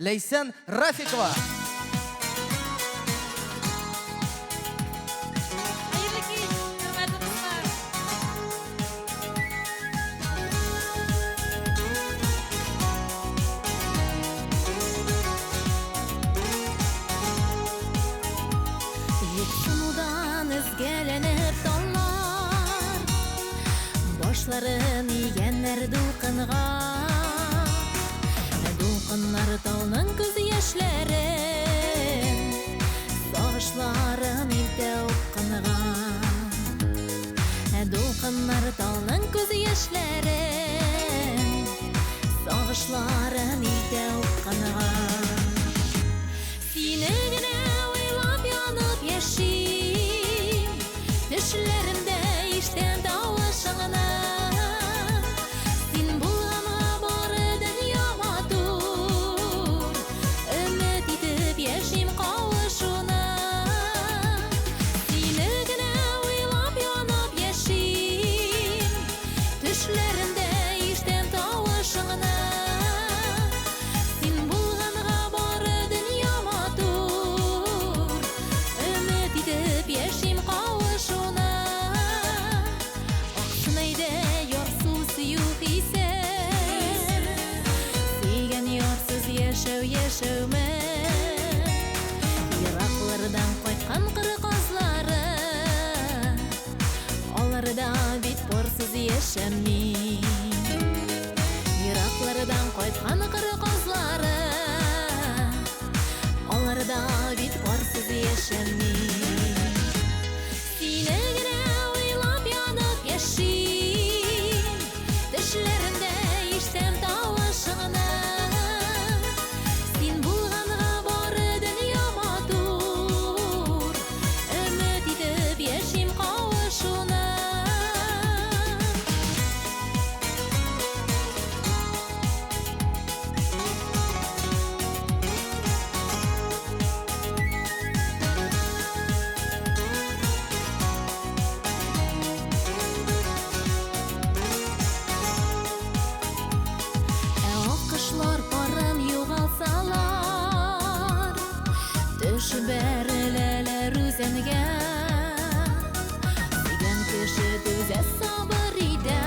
Лейсен Рафикова. Башларын иеннер дулкынга, дулкыннар талның күз яшьләрен, сагышларын илтә укканга. Дулкыннар талның күз яшьләрен, сагышларын илтә укканга. Сине генә уйлап янып яшим, төшләремдә иштән тавышыңны. Яшәүме, ерақлардан қайтқан қыры қазлары, аларда бит порсыз яшәми. Ерақлардан қайтқан қыры қазлары, аларда бит порсыз яшәми. Сине генә уйлап янып яшим, төшләремдә иштәм тавышыңны. Бәреләләр үзәнгә, сөйгән кеше түзә сабыр иде,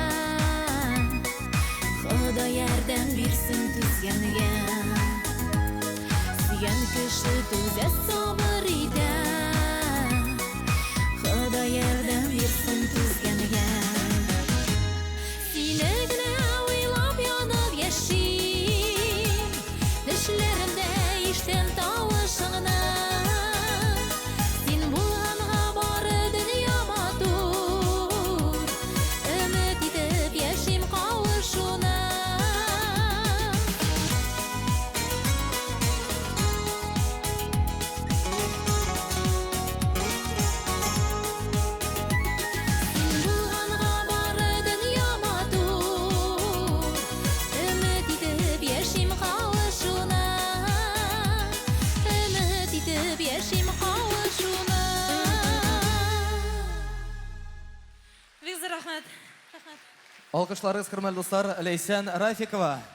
Ходай ярдәм бирсен түзгәнгә. Сөйгән кеше түзә сабыр иде, Ходай ярдәм бирсен түзгәнгә. Сине генә уйлап янып яшим, төшләремдә иштәм тавышыңны. Алкышларыгыз, хөрмәтле дуслар, Лейсен Рафикова.